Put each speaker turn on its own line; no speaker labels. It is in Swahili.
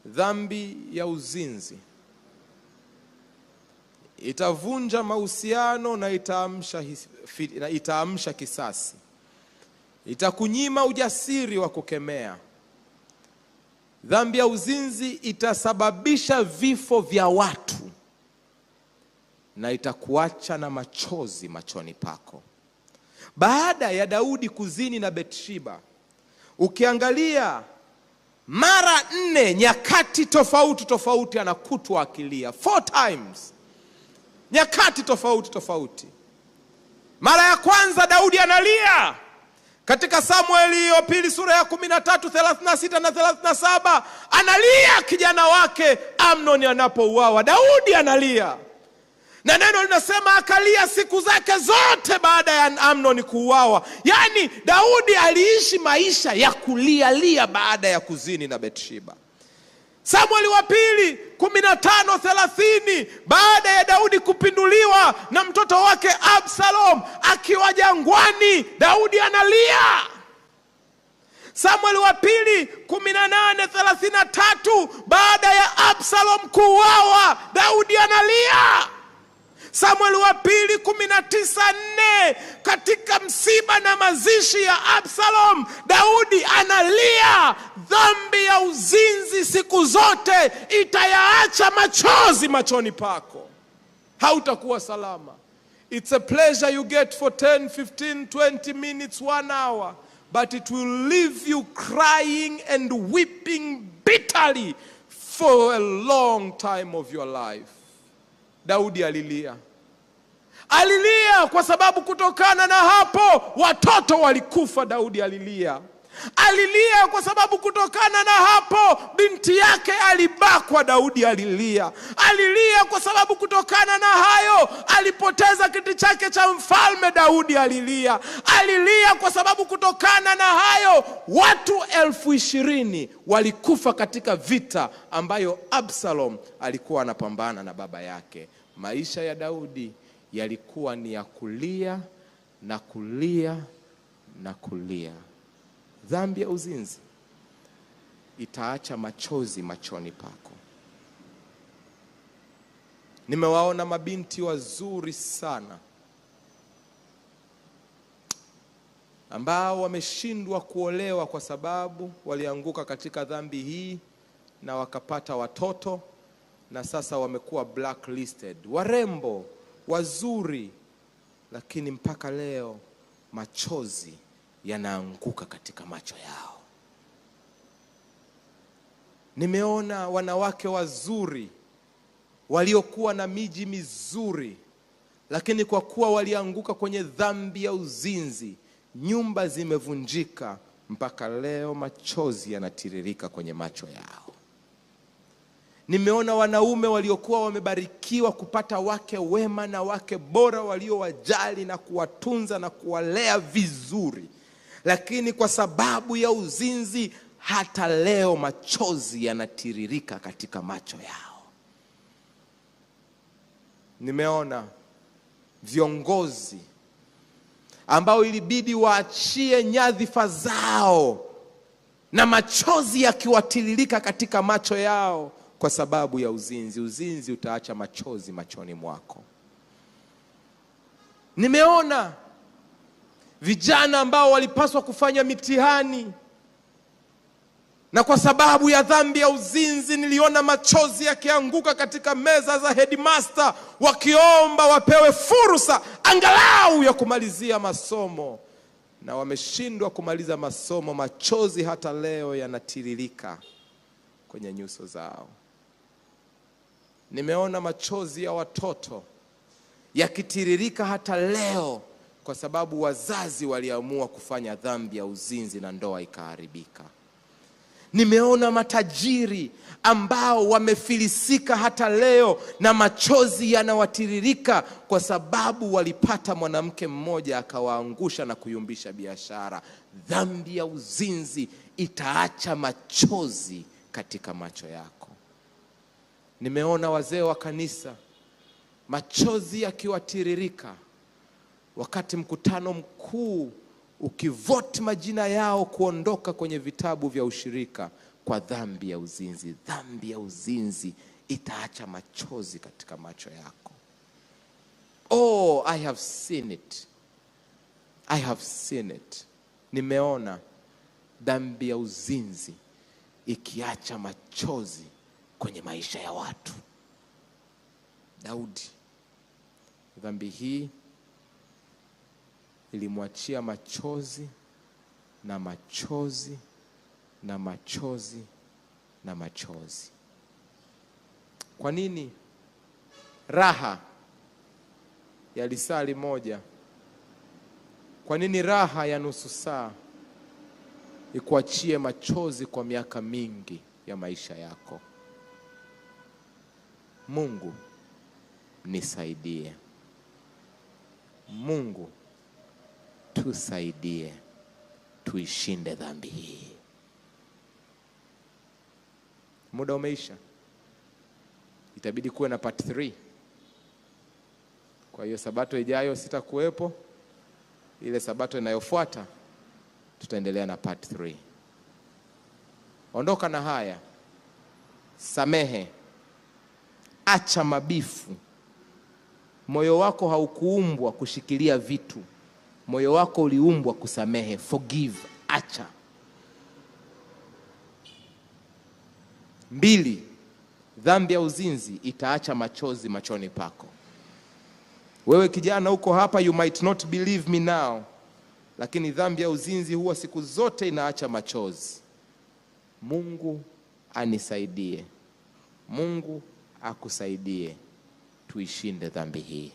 Dhambi ya uzinzi itavunja mahusiano na itaamsha kisasi. Itakunyima ujasiri wa kukemea. Dhambi ya uzinzi itasababisha vifo vya watu na itakuacha na machozi machoni pako. Baada ya Daudi kuzini na Bathsheba, ukiangalia mara 4 nyakati tofauti anakutwa akilia. 4 times. Nyakati tofauti. Mara ya kwanza Daudi analia katika Samueli wa pili sura ya 13:36 na 37, analia kijana wake Amnon anapouawa. Daudi analia. Na neno linasema akalia siku zake zote baada ya Amnon kuuawa. Yani Daudi aliishi maisha ya kulia baada ya kuzini na Bathsheba. Samueli wa pili 15:30, baada ya Daudi kupinduliwa na mtoto wake Absalom akiwa jangwani, Daudi analia. Samueli wa pili 18:33, baada ya Absalom kuuawa, Daudi analia. Samueli wa pili 19:4, katika msiba na mazishi ya Absalom, Daudi analia. Dhambi ya uzinzi siku zote itayaacha machozi machoni pako. Hautakuwa salama. It's a pleasure you get for 10, 15, 20 minutes, 1 hour, but it will leave you crying and weeping bitterly for a long time of your life. Daudi alilia. Alilia kwa sababu kutokana na hapo watoto walikufa. Daudi alilia. Alilia kwa sababu kutokana na hapo binti yake alibakwa. Daudi alilia. Alilia kwa sababu kutokana na hayo alipoteza kiti chake cha mfalme. Daudi alilia. Alilia kwa sababu kutokana na hayo watu 20,000 walikufa katika vita ambayo Absalom alikuwa anapambana na baba yake. Maisha ya Daudi yalikuwa ni ya kulia na kulia na kulia. Dhambi ya uzinzi itaacha machozi machoni pako. Nimewaona mabinti wazuri sana ambao wameshindwa kuolewa kwa sababu walianguka katika dhambi hii na wakapata watoto, na sasa wamekuwa blacklisted. Warembo, wazuri, lakini mpaka leo machozi yanaanguka katika macho yao. Nimeona wanawake wazuri waliokuwa na miji mizuri, lakini kwa kuwa walianguka kwenye dhambi ya uzinzi, nyumba zimevunjika, mpaka leo machozi yanatiririka kwenye macho yao. Nimeona wanaume waliokuwa wamebarikiwa kupata wake wema na wake bora waliowajali na kuwatunza na kuwalea vizuri, lakini kwa sababu ya uzinzi hata leo machozi yanatiririka katika macho yao. Nimeona viongozi ambao ilibidi waachie nyadhifa zao na machozi yakiwatiririka katika macho yao kwa sababu ya uzinzi. Uzinzi utaacha machozi machoni mwako. Nimeona vijana ambao walipaswa kufanya mitihani, na kwa sababu ya dhambi ya uzinzi niliona machozi yakianguka katika meza za headmaster, wakiomba wapewe fursa angalau ya kumalizia masomo, na wameshindwa kumaliza masomo. Machozi hata leo yanatiririka kwenye nyuso zao. Nimeona machozi ya watoto yakitiririka hata leo kwa sababu wazazi waliamua kufanya dhambi ya uzinzi na ndoa ikaharibika. Nimeona matajiri ambao wamefilisika hata leo na machozi yanawatiririka kwa sababu walipata mwanamke mmoja akawaangusha na kuyumbisha biashara. Dhambi ya uzinzi itaacha machozi katika macho yako. Nimeona wazee wa kanisa machozi yakiwatiririka wakati mkutano mkuu ukivote majina yao kuondoka kwenye vitabu vya ushirika. kwa dhambi ya uzinzi. Dhambi ya uzinzi itaacha machozi katika macho yako. Oh, I have seen it. I have seen it. Nimeona dhambi ya uzinzi ikiacha machozi kwenye maisha ya watu. Daudi, dhambi hii ilimwachia machozi na machozi na machozi na machozi. Kwa nini raha ya lisali moja? Kwa nini raha ya nusu saa ikuachie machozi kwa miaka mingi ya maisha yako? Mungu nisaidie. Mungu tusaidie tuishinde dhambi hii. Muda umeisha. Itabidi kuwe na part 3. Kwa hiyo sabato ijayo sitakuwepo. Ile sabato inayofuata tutaendelea na part 3. Ondoka na haya. Samehe. Acha mabifu. Moyo wako haukuumbwa kushikilia vitu. Moyo wako uliumbwa kusamehe. Forgive. Acha. 2, dhambi ya uzinzi itaacha machozi machoni pako. Wewe kijana uko hapa, you might not believe me now, lakini dhambi ya uzinzi huwa siku zote inaacha machozi. Mungu anisaidie. Mungu akusaidie tuishinde dhambi hii.